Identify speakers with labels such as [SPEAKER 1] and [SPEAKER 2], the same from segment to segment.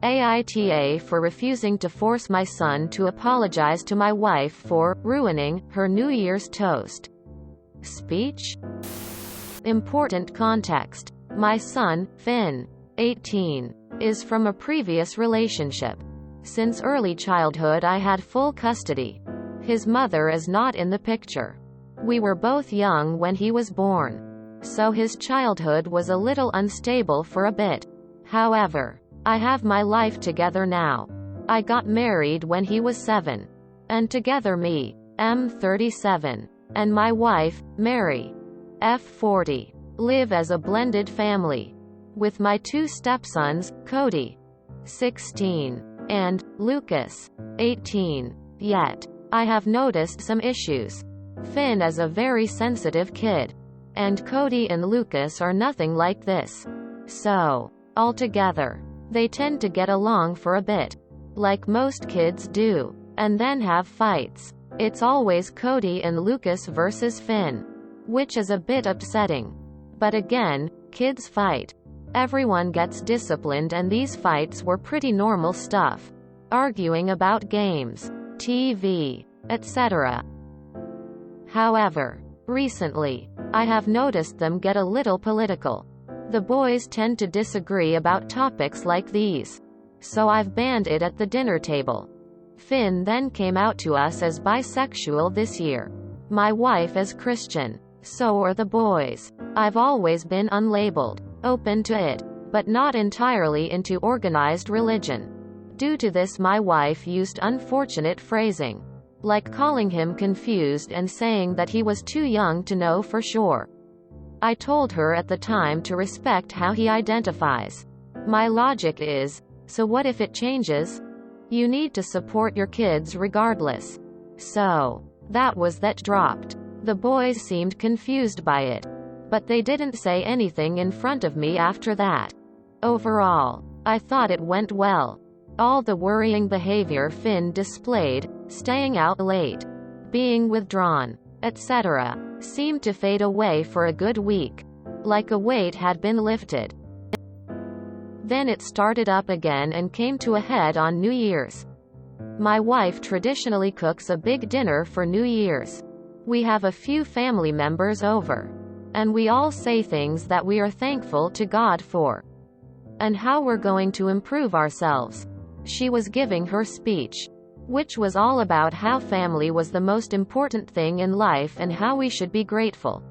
[SPEAKER 1] AITA for refusing to force my son to apologize to my wife for ruining her New Year's toast. Speech? Important context. My son, Finn, 18, is from a previous relationship. Since early childhood I had full custody. His mother is not in the picture. We were both young when he was born, so his childhood was a little unstable for a bit. However, I have my life together now. I got married when he was 7. And together me, M 37, and my wife, Mary, F 40, live as a blended family. With my 2 stepsons, Cody, 16, and Lucas, 18. Yet, I have noticed some issues. Finn is a very sensitive kid. And Cody and Lucas are nothing like this. So, altogether, they tend to get along for a bit, like most kids do, and then have fights. It's always Cody and Lucas versus Finn, which is a bit upsetting. But again, kids fight. Everyone gets disciplined, and these fights were pretty normal stuff. Arguing about games, TV, etc. However, recently, I have noticed them get a little political. The boys tend to disagree about topics like these. So I've banned it at the dinner table. Finn then came out to us as bisexual this year. My wife is Christian. So are the boys. I've always been unlabeled, open to it, but not entirely into organized religion. Due to this, my wife used unfortunate phrasing, like calling him confused and saying that he was too young to know for sure. I told her at the time to respect how he identifies. My logic is, so what if it changes? You need to support your kids regardless. So, that was that dropped. The boys seemed confused by it, but they didn't say anything in front of me after that. Overall, I thought it went well. All the worrying behavior Finn displayed, staying out late, being withdrawn, etc., seemed to fade away for a good week, like a weight had been lifted. Then it started up again and came to a head on New Year's. My wife traditionally cooks a big dinner for New Year's. We have a few family members over, and we all say things that we are thankful to God for, and how we're going to improve ourselves. She was giving her speech, which was all about how family was the most important thing in life and how we should be grateful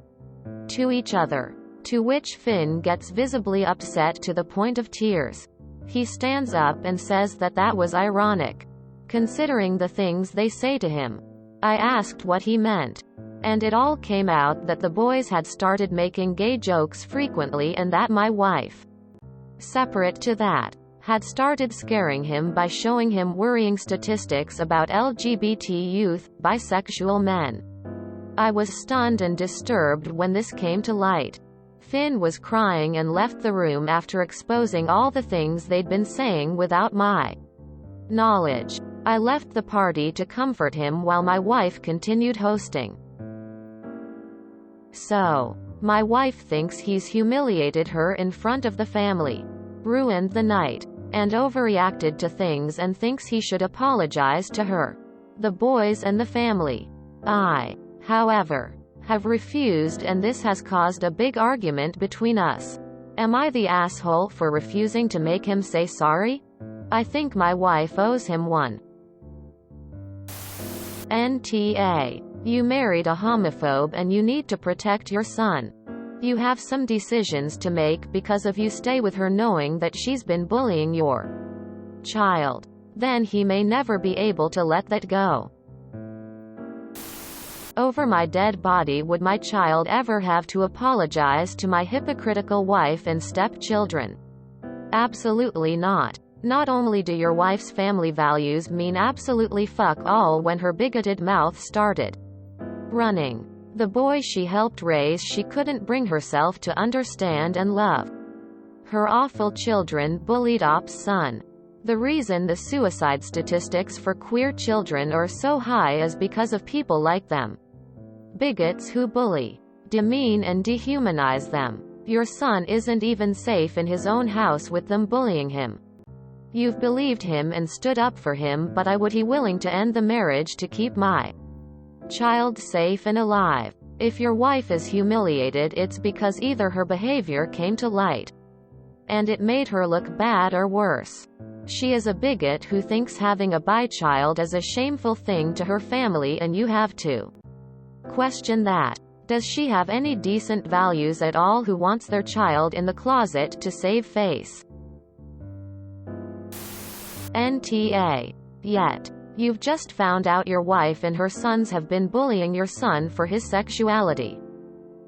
[SPEAKER 1] to each other. To which Finn gets visibly upset to the point of tears. He stands up and says that that was ironic, considering the things they say to him. I asked what he meant, and it all came out that the boys had started making gay jokes frequently, and that my wife, separate to that, had started scaring him by showing him worrying statistics about LGBT youth, bisexual men. I was stunned and disturbed when this came to light. Finn was crying and left the room after exposing all the things they'd been saying without my knowledge. I left the party to comfort him while my wife continued hosting. So, my wife thinks he's humiliated her in front of the family, ruined the night, and overreacted to things, and thinks he should apologize to her, the boys, and the family. I, however, have refused, and this has caused a big argument between us. Am I the asshole for refusing to make him say sorry? I think my wife owes him one. NTA. You married a homophobe and you need to protect your son. You have some decisions to make because if you stay with her knowing that she's been bullying your child, then he may never be able to let that go. Over my dead body would my child ever have to apologize to my hypocritical wife and stepchildren? Absolutely not. Not only do your wife's family values mean absolutely fuck all when her bigoted mouth started running the boy she helped raise, she couldn't bring herself to understand and love her awful children bullied ops son. The reason the suicide statistics for queer children are so high is because of people like them. Bigots who bully, demean and dehumanize them. Your son isn't even safe in his own house with them bullying him. You've believed him and stood up for him, but would he willing to end the marriage to keep my child safe and alive? If your wife is humiliated, it's because either her behavior came to light and it made her look bad, or worse, she is a bigot who thinks having a bi child is a shameful thing to her family, and you have to question that. Does she have any decent values at all who wants their child in the closet to save face? NTA. Yet. You've just found out your wife and her sons have been bullying your son for his sexuality.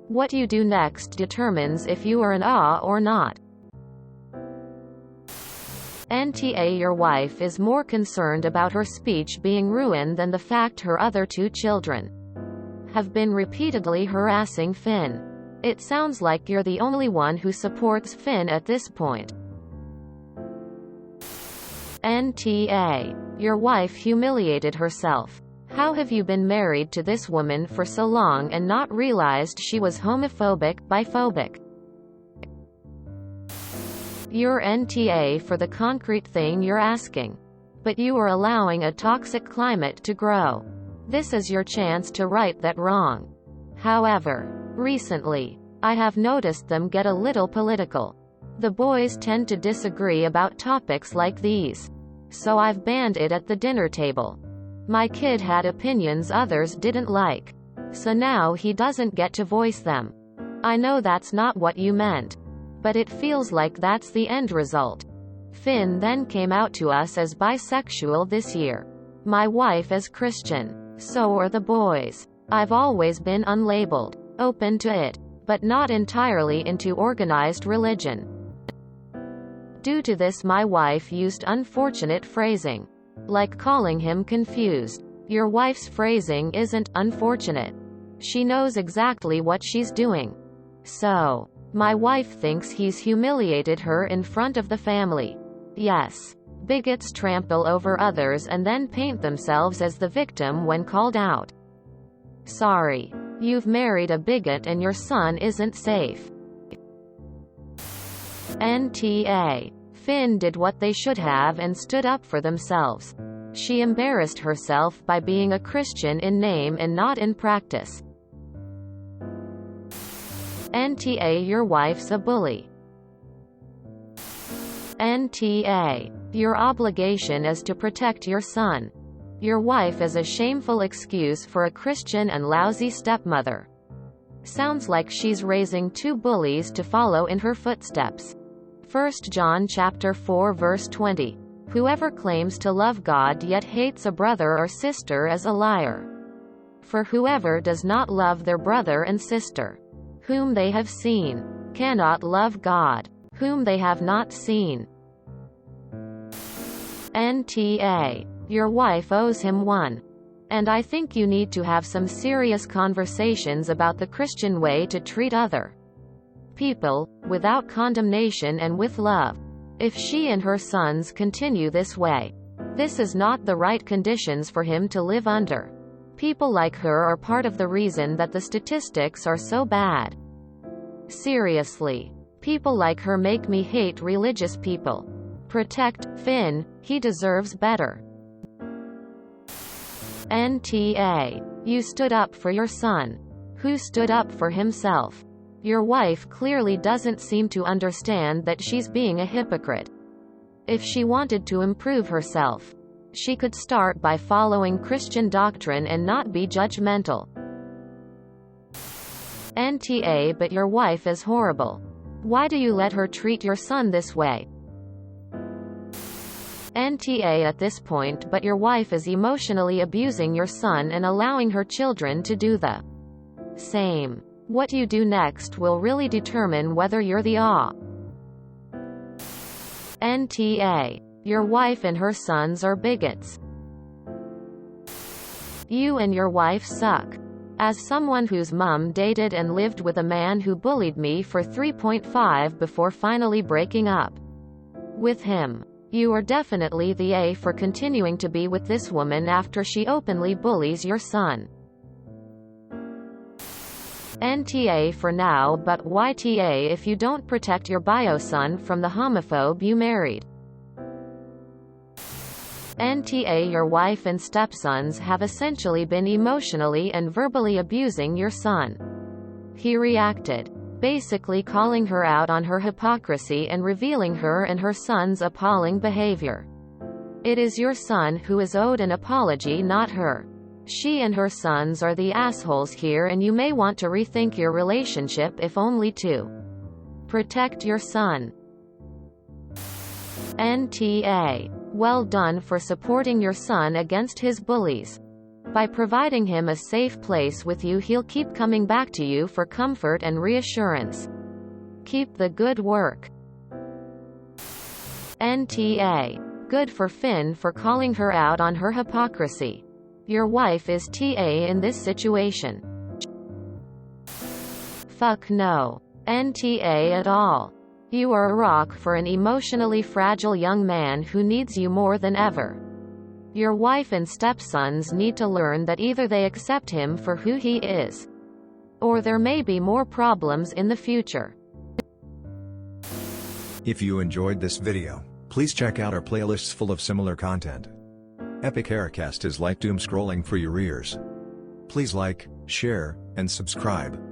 [SPEAKER 1] What you do next determines if you are an A or not. NTA. Your wife is more concerned about her speech being ruined than the fact her other 2 children have been repeatedly harassing Finn. It sounds like you're the only one who supports Finn at this point. NTA. Your wife humiliated herself. How have you been married to this woman for so long and not realized she was homophobic, biphobic? You're NTA for the concrete thing you're asking. But you are allowing a toxic climate to grow. This is your chance to right that wrong. However, recently, I have noticed them get a little political. The boys tend to disagree about topics like these. So I've banned it at the dinner table. My kid had opinions others didn't like. So now he doesn't get to voice them. I know that's not what you meant. But it feels like that's the end result. Finn then came out to us as bisexual this year. My wife is Christian. So are the boys. I've always been unlabeled, open to it, but not entirely into organized religion. Due to this, my wife used unfortunate phrasing, like calling him confused. Your wife's phrasing isn't unfortunate. She knows exactly what she's doing. So, my wife thinks he's humiliated her in front of the family. Yes. Bigots trample over others and then paint themselves as the victim when called out. Sorry. You've married a bigot and your son isn't safe. NTA. Finn did what they should have and stood up for themselves. She embarrassed herself by being a Christian in name and not in practice. NTA. Your wife's a bully. NTA. Your obligation is to protect your son. Your wife is a shameful excuse for a Christian and lousy stepmother. Sounds like she's raising 2 bullies to follow in her footsteps. 1 John chapter 4 verse 20. Whoever claims to love God yet hates a brother or sister is a liar. For whoever does not love their brother and sister, whom they have seen, cannot love God, whom they have not seen. NTA. Your wife owes him one. And I think you need to have some serious conversations about the Christian way to treat other people, without condemnation and with love. If she and her sons continue this way, this is not the right conditions for him to live under. People like her are part of the reason that the statistics are so bad. Seriously. People like her make me hate religious people. Protect Finn, he deserves better. NTA. You stood up for your son, who stood up for himself. Your wife clearly doesn't seem to understand that she's being a hypocrite. If she wanted to improve herself, she could start by following Christian doctrine and not be judgmental. NTA. But your wife is horrible. Why do you let her treat your son this way? NTA. At this point, but your wife is emotionally abusing your son and allowing her children to do the same. What you do next will really determine whether you're the A. NTA. Your wife and her sons are bigots. You and your wife suck. As someone whose mom dated and lived with a man who bullied me for 3.5 before finally breaking up with him, you are definitely the A for continuing to be with this woman after she openly bullies your son. NTA for now, but YTA if you don't protect your bio son from the homophobe you married. NTA Your wife and stepsons have essentially been emotionally and verbally abusing your son. He reacted, basically calling her out on her hypocrisy and revealing her and her son's appalling behavior. It is your son who is owed an apology, not her. She and her sons are the assholes here, and you may want to rethink your relationship if only to protect your son. NTA. Well done for supporting your son against his bullies. By providing him a safe place with you, he'll keep coming back to you for comfort and reassurance. Keep the good work. NTA. Good for Finn for calling her out on her hypocrisy. Your wife is TA in this situation. Fuck no. NTA at all. You are a rock for an emotionally fragile young man who needs you more than ever. Your wife and stepsons need to learn that either they accept him for who he is, or there may be more problems in the future.
[SPEAKER 2] If you enjoyed this video, please check out our playlists full of similar content. Epic Haircast is like doom scrolling for your ears. Please like, share, and subscribe.